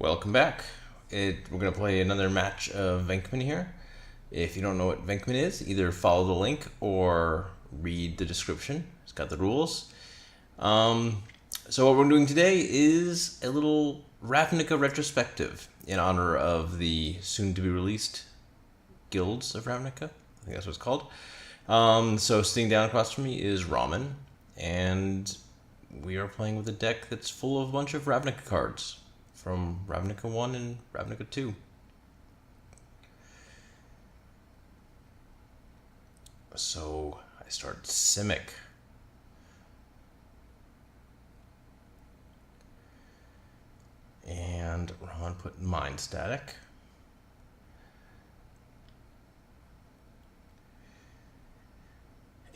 Welcome back. We're going to play another match of VENKMAN here. If you don't know what VENKMAN is, either follow the link or read the description. It's got the rules. So what we're doing today is a little Ravnica retrospective in honor of the soon-to-be-released Guilds of Ravnica. I think that's what it's called. So sitting down across from me is Ramen, and we are playing with a deck that's full of a bunch of Ravnica cards from Ravnica 1 and Ravnica 2. So I start Simic. And Ron put Mind Static.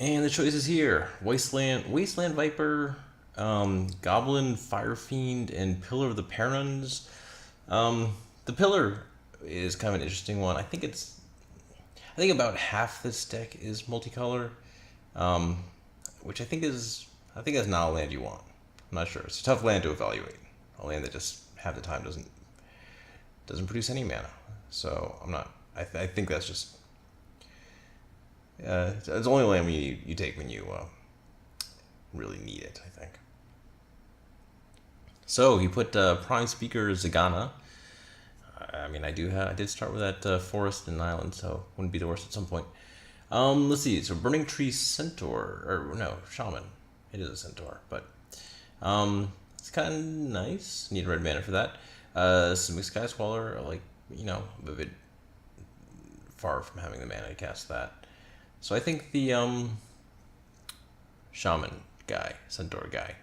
And the choices here: Wasteland Viper, Goblin, Firefiend, and Pillar of the Perons. The Pillar is kind of an interesting one. I think about half this deck is multicolor, which I think is not a land you want. I'm not sure. It's a tough land to evaluate. A land that just half the time doesn't produce any mana. So I'm not. I think that's just. It's only land you take when you really need it, I think. So he put Prime Speaker Zagana. I mean, I did start with that Forest and Island, so wouldn't be the worst at some point. Let's see. So Burning Tree Centaur, or no, Shaman. It is a Centaur, but it's kind of nice. Need red mana for that. Simic Sky Squaller, a bit far from having the mana to cast that. So I think the Shaman guy, Centaur guy,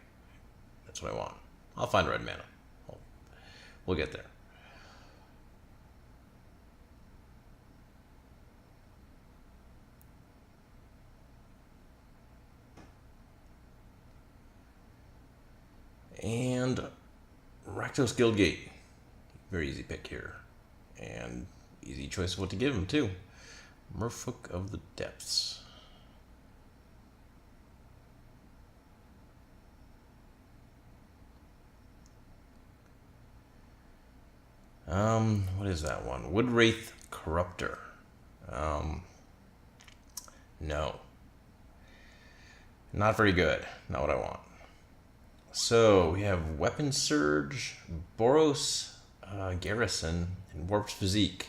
that's what I want. I'll find red mana. We'll get there. And Rakdos Guildgate. Very easy pick here. And easy choice of what to give him, too. Merfolk of the Depths. What is that one? Woodwraith Corruptor. No. Not very good. Not what I want. So we have Weapon Surge, Boros Garrison, and Warped Physique.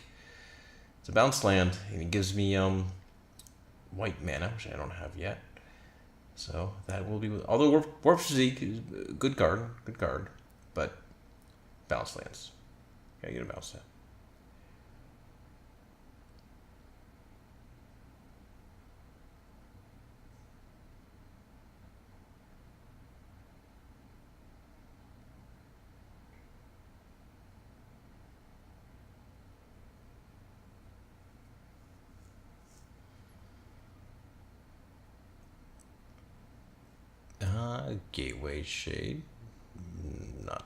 It's a bounce land, and it gives me white mana, which I don't have yet. So that will be. Although Warped Physique is a good card, but bounce lands. Gotta get a bounce land. Gateway Shade. Not.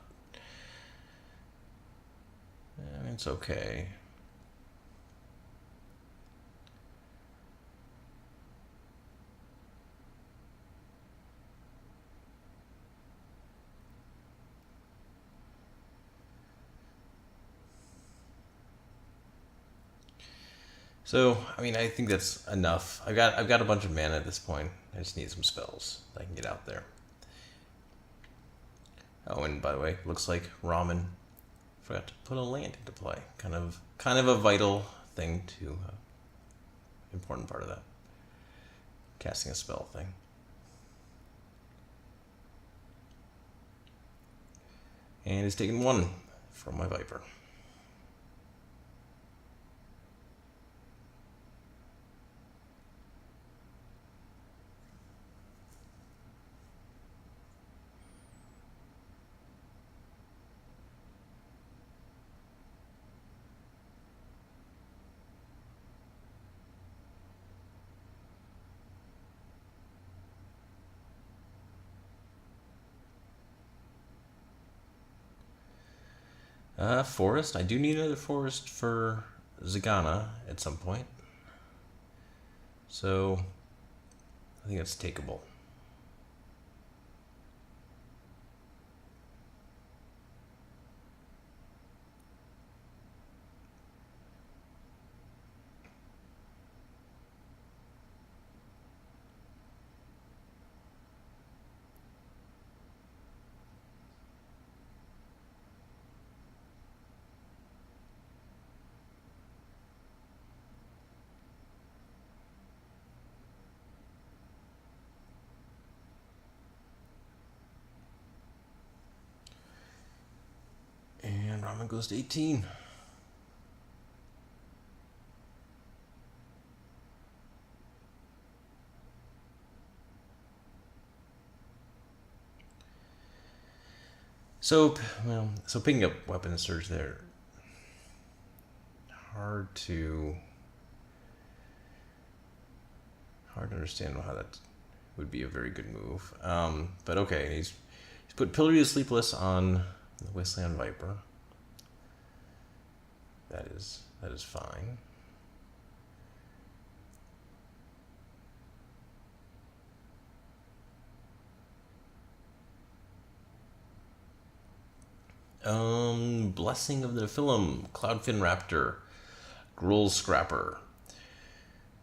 It's okay. So, I mean, I think that's enough. I've got a bunch of mana at this point. I just need some spells that I can get out there. Oh, and by the way, looks like Ramen forgot to put a land into play. Kind of a vital thing to important part of that casting a spell thing. And he's taken one from my Viper. Forest. I do need another forest for Zagana at some point. So, I think it's takeable. Ramen goes to 18. So, so picking up weapon surge there, hard to understand how that would be a very good move. But okay, he's put Pillory of Sleepless on the Wasteland Viper. That is fine. Blessing of the Nephilim, Cloudfin Raptor, Gruul Scrapper.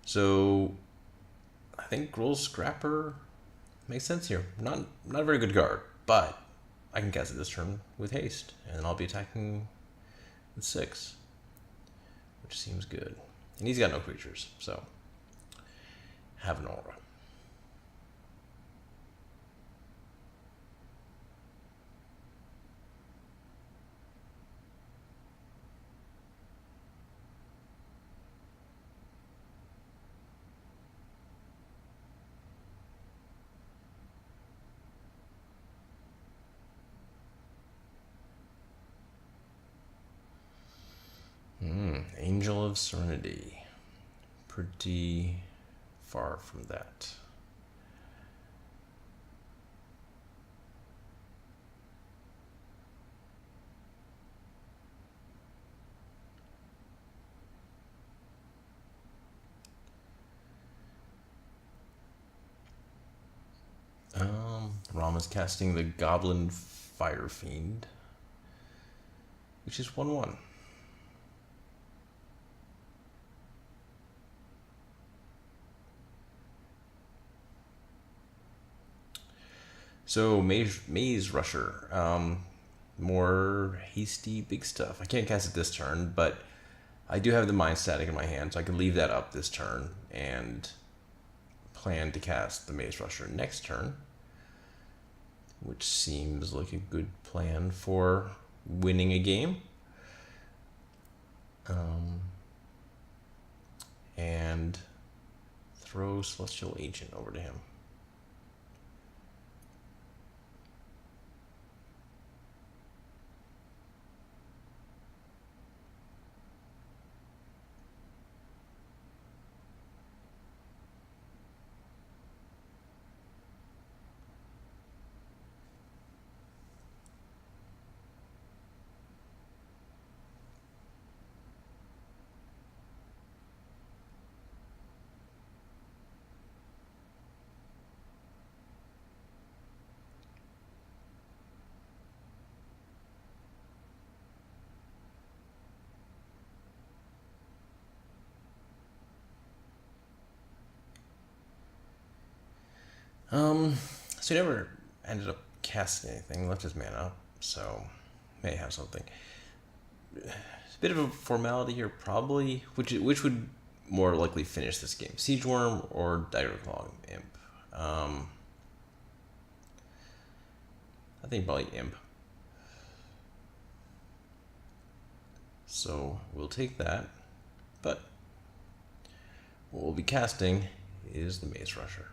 So I think Gruul Scrapper makes sense here. Not a very good card, but I can cast it this turn with haste, and I'll be attacking with 6, which seems good. And he's got no creatures, so have an aura. Angel of Serenity. Pretty far from that. Rama's casting the Goblin Fire Fiend, which is 1/1. So Maze Rusher, more hasty big stuff. I can't cast it this turn, but I do have the Mind Static in my hand, so I can leave that up this turn and plan to cast the Maze Rusher next turn, which seems like a good plan for winning a game. And throw Celestial Agent over to him. So he never ended up casting anything, left his mana up, so may have something. It's a bit of a formality here, probably, which would more likely finish this game, Siege Worm or Daggerclaw Imp. I think probably Imp. So we'll take that, but what we'll be casting is the Maze Rusher.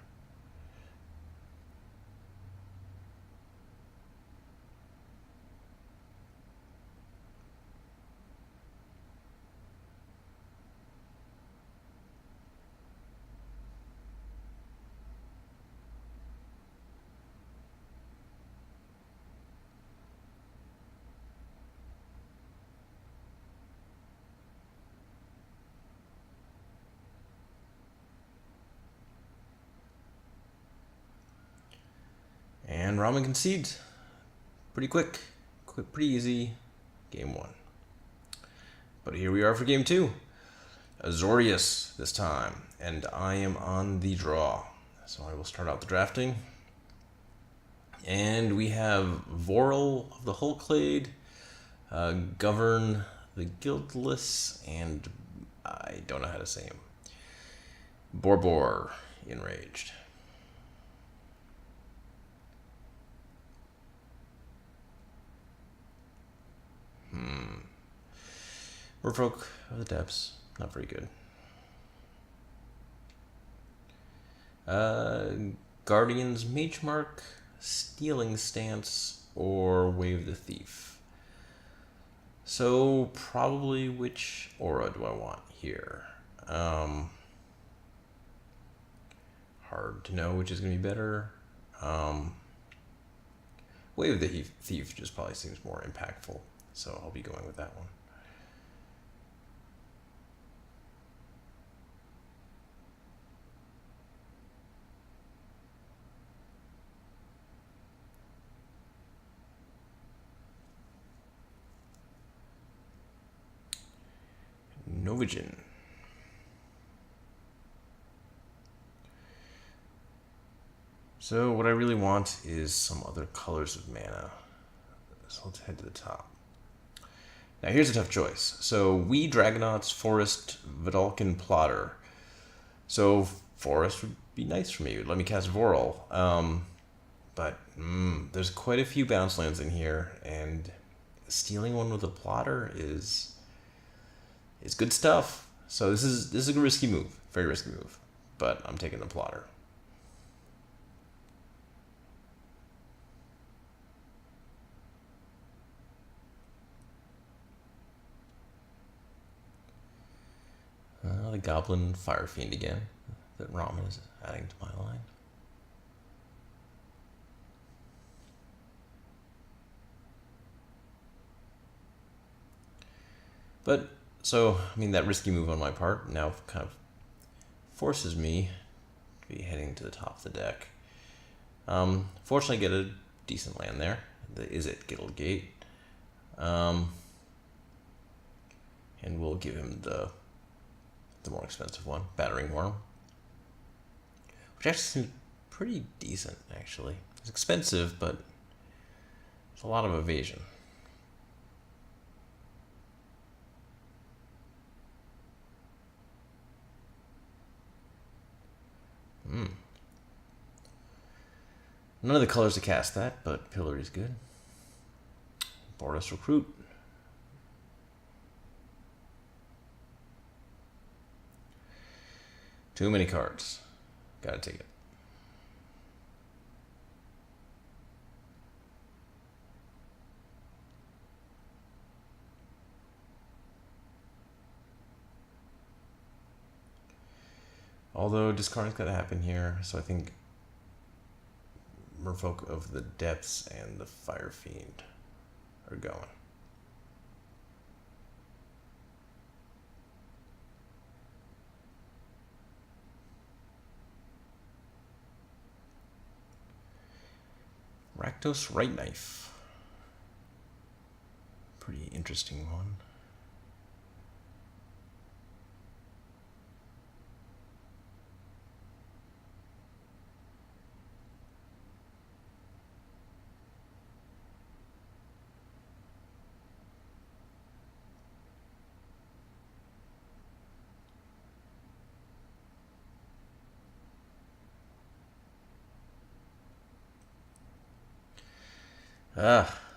And Ramen concedes. Pretty quick, pretty easy. Game 1. But here we are for game 2. Azorius this time, and I am on the draw. So I will start out the drafting. And we have Vorel of the Hulklade, Govern the Guildless, and I don't know how to say him. Borbor Enraged. Merfolk of the Depths, not very good. Guardian's Mage Mark, Stealing Stance, or Wave the Thief. So probably which aura do I want here? Hard to know which is going to be better. Wave the Thief just probably seems more impactful, so I'll be going with that one. Novigen. So what I really want is some other colors of mana. So let's head to the top. Now here's a tough choice. So we Dragonauts, Forest, Vidalcan, Plotter. So Forest would be nice for me. Let me cast Voral. But there's quite a few bounce lands in here, and stealing one with a Plotter is good stuff. So this is a risky move, very risky move. But I'm taking the Plotter. The Goblin Fire Fiend again, that Ramen is adding to my line. But, so, I mean, that risky move on my part now kind of forces me to be heading to the top of the deck. Fortunately, I get a decent land there. Is it Guildgate? And we'll give him the more expensive one, Battering Worm, which actually seems pretty decent, actually. It's expensive, but it's a lot of evasion. None of the colors to cast that, but Pillory's good. Boris Recruit. Too many cards. Gotta take it. Although discarding's gotta happen here, so I think Merfolk of the Depths and the Fire Fiend are going. Rakdos Right Knife. Pretty interesting one.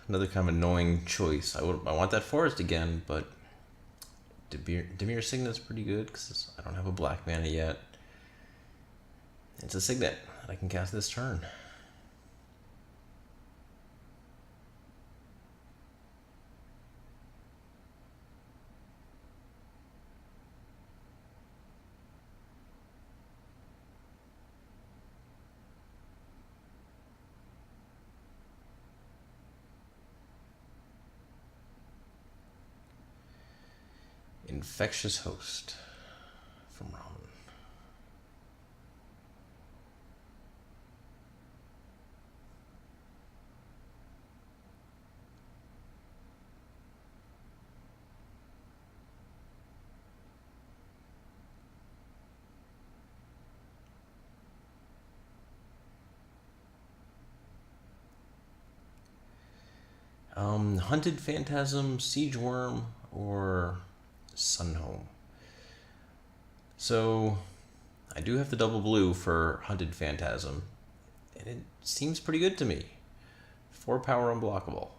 Another kind of annoying choice. I want that forest again, but Dimir Signet's pretty good because I don't have a black mana yet. It's a Signet that I can cast this turn. Infectious Host from Ramen. Hunted Phantasm, Siege Worm, or Sunhome. So I do have the double blue for Hunted Phantasm, and it seems pretty good to me. 4 power unblockable.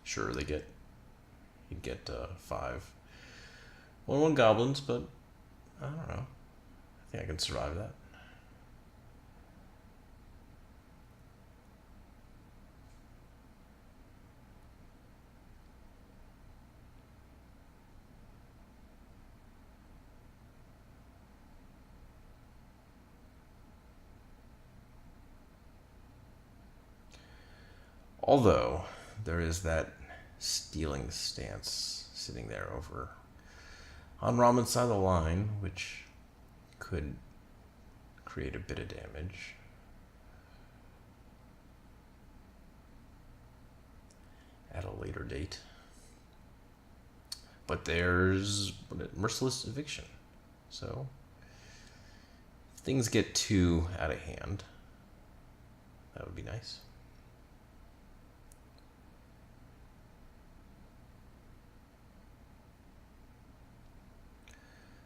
Sure, they get You'd get 5 1/1 goblins, but I don't know. I think I can survive that. Although, there is that stealing stance sitting there over on Raman's side of the line, which could create a bit of damage. At a later date. But there's merciless eviction. So, if things get too out of hand, that would be nice.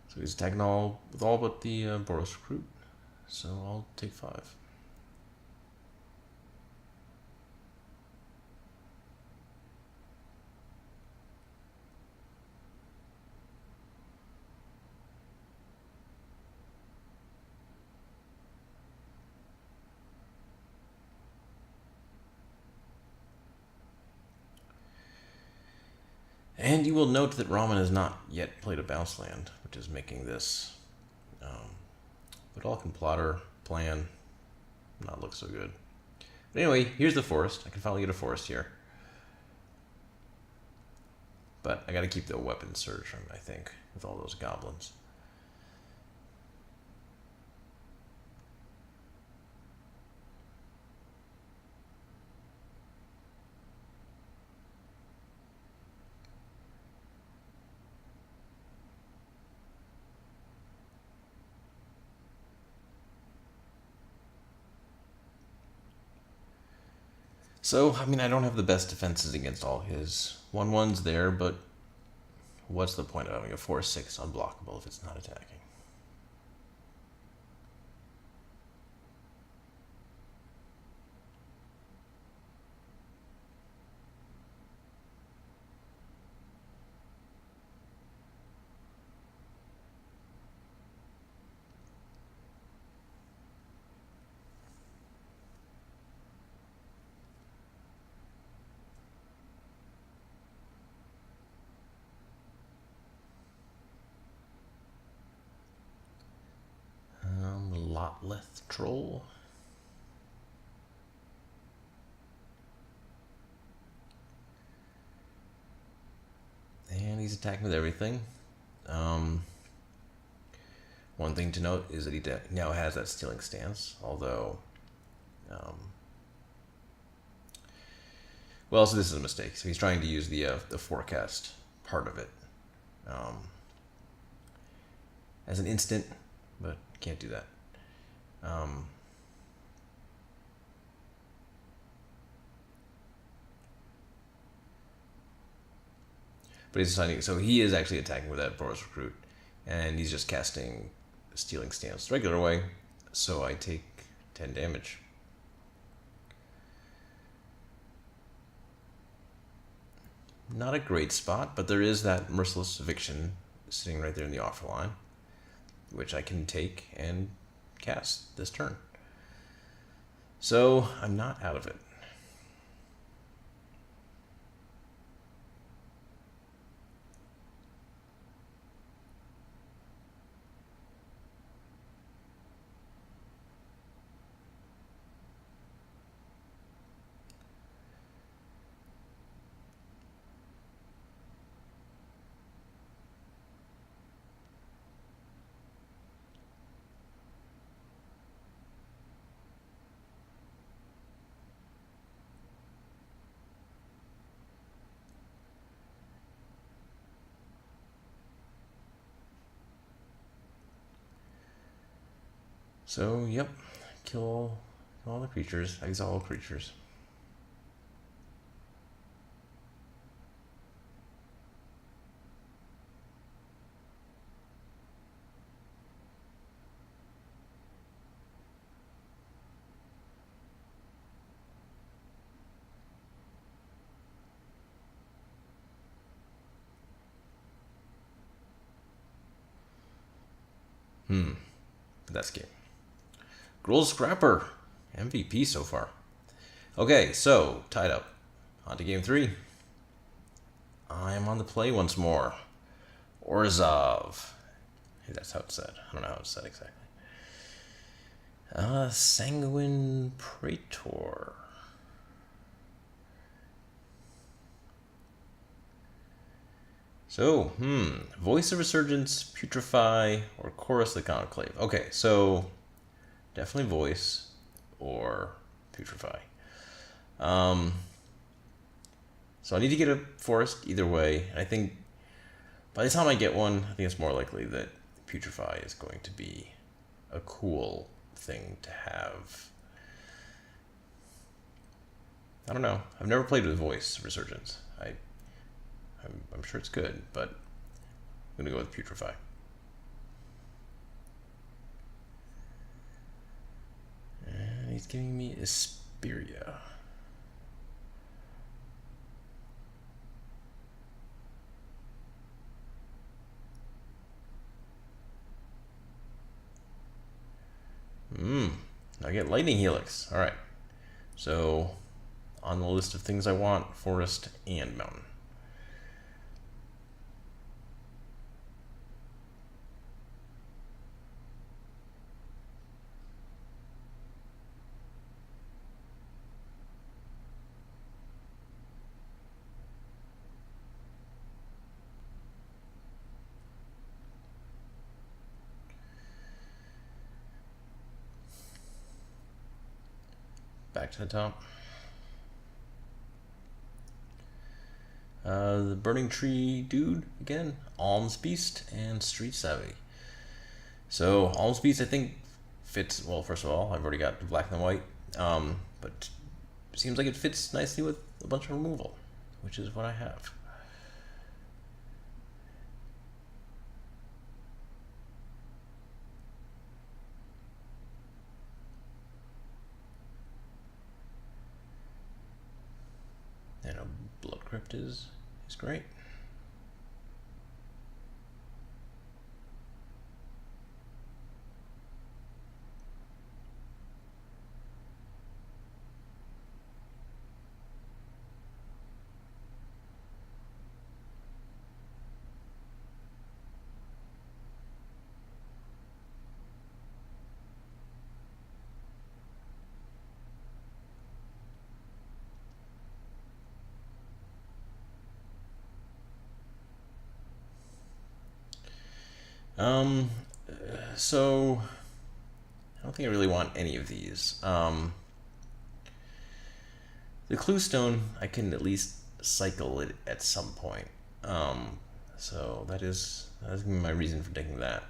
So he's attacking with all but the Boros recruit. So I'll take 5. And you will note that Raman has not yet played a bounce land, which is making this Vidalcan plotter plan not look so good. But anyway, here's the forest. I can finally get a forest here. But I gotta keep the weapon surge, I think, with all those goblins. So, I mean, I don't have the best defenses against all his 1/1s there, but what's the point of having a 4/6 unblockable if it's not attacking? Lotleth Troll. And he's attacking with everything. One thing to note is that he now has that stealing stance, although... well, so this is a mistake. So he's trying to use the forecast part of it as an instant, but can't do that. But he's deciding, so he is actually attacking with that Boros recruit, and he's just casting stealing stance the regular way, so I take 10 damage. Not a great spot, but there is that merciless eviction sitting right there in the offer line, which I can take and cast this turn. So I'm not out of it. So, yep, kill all the creatures, exile all creatures. That's game. Gruul Scrapper, MVP so far. Okay, so tied up. On to game 3. I am on the play once more. Orzhov. Hey, that's how it's said. I don't know how it's said exactly. Sanguine Praetor. So, Voice of Resurgence, Putrefy, or Chorus the Conclave. Okay, so definitely Voice or Putrefy. So I need to get a Forest either way. I think by the time I get one, I think it's more likely that Putrefy is going to be a cool thing to have. I don't know. I've never played with Voice Resurgence. I'm sure it's good, but I'm going to go with Putrefy. And he's giving me Asperia. I get Lightning Helix. Alright. So, on the list of things I want, Forest and Mountain. Back to the top. The Burning Tree dude again, Alms Beast and Street Savvy. So Alms Beast I think fits well. First of all, I've already got the black and the white, but it seems like it fits nicely with a bunch of removal, which is what I have. And a Blood Crypt is great. So I don't think I really want any of these. The Clue Stone, I can at least cycle it at some point. So that's my reason for taking that.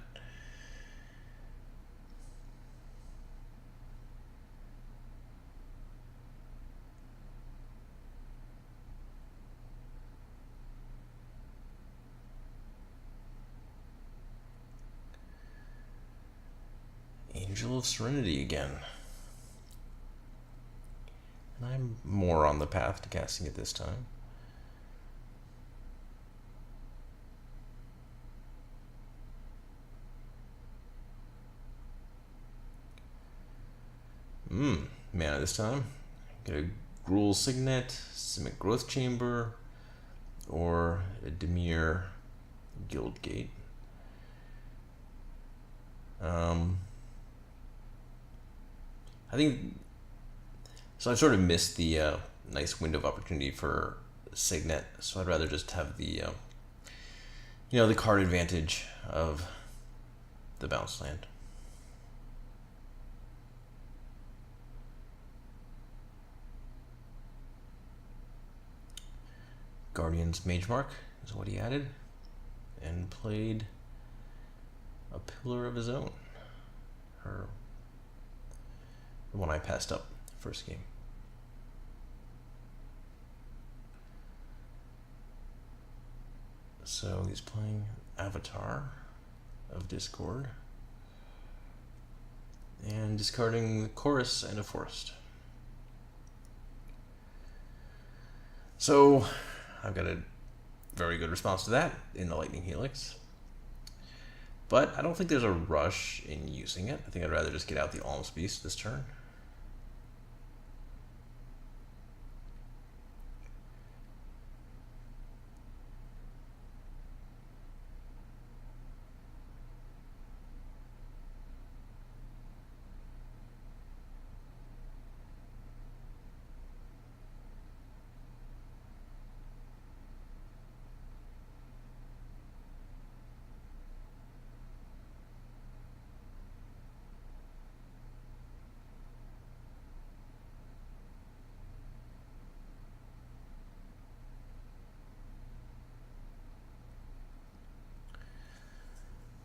Angel of Serenity again. And I'm more on the path to casting it this time. Mana this time. Get a Gruul Signet, Simic Growth Chamber, or a Dimir Guildgate. I think so. I've sort of missed the nice window of opportunity for Signet, so I'd rather just have the the card advantage of the bounce land. Guardian's Mage Mark is what he added, and played a Pillar of his own. The one I passed up first game. So he's playing Avatar of Discord and discarding the Chorus and a Forest. So I've got a very good response to that in the Lightning Helix. But I don't think there's a rush in using it. I think I'd rather just get out the Alms Beast this turn.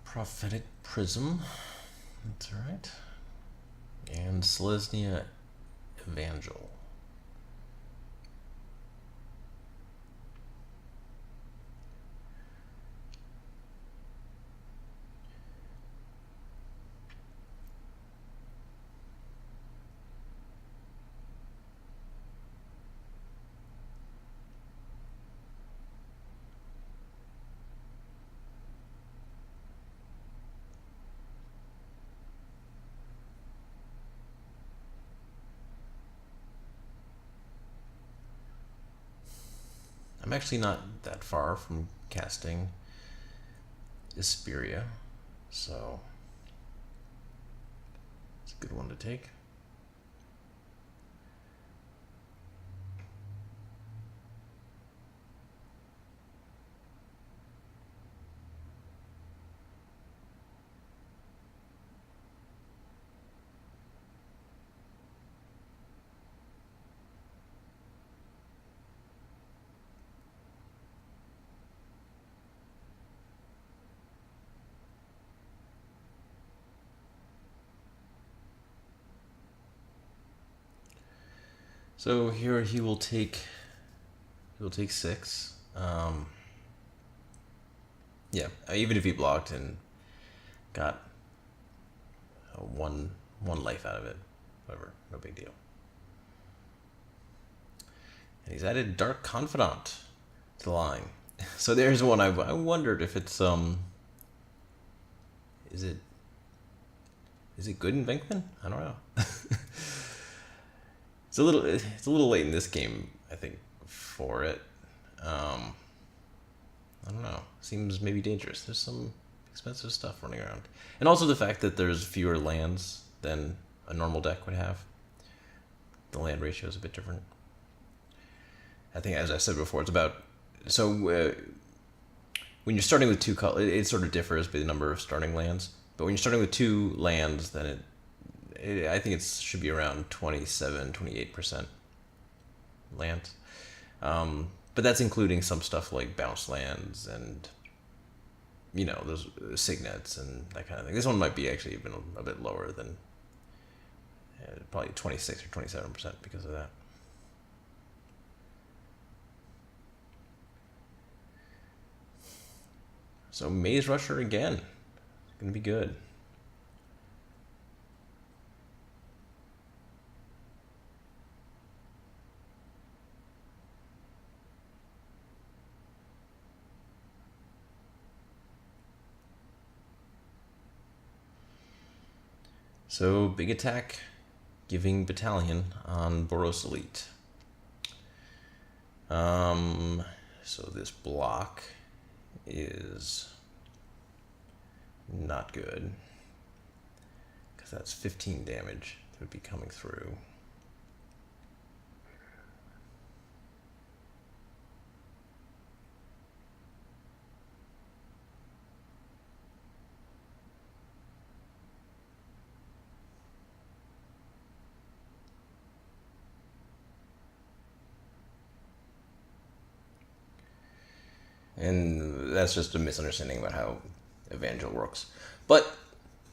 Prophetic Prism, that's right, and Selesnya Evangel. I'm actually not that far from casting Isperia, so it's a good one to take. So here he will take 6. Yeah, even if he blocked and got one life out of it, whatever, no big deal. And he's added Dark Confidant to the line. So there's one I wondered if it's is it good in Venkman? I don't know. It's a little late in this game, I think, for it. I don't know. Seems maybe dangerous. There's some expensive stuff running around, and also the fact that there's fewer lands than a normal deck would have. The land ratio is a bit different. I think, as I said before, it's about when you're starting with 2 colors, it sort of differs by the number of starting lands. But when you're starting with 2 lands, then I think it should be around 27-28% land. But that's including some stuff like bounce lands and, those signets and that kind of thing. This one might be actually even a bit lower than probably 26 or 27% because of that. So Maze Rusher again. It's going to be good. So big attack, giving Battalion on Boros Elite. So this block is not good because that's 15 damage that would be coming through. And that's just a misunderstanding about how Evangel works. But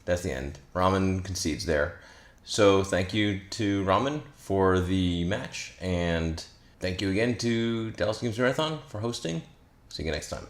that's the end. Ramen concedes there. So thank you to Ramen for the match, and thank you again to Dallas Games Marathon for hosting. See you next time.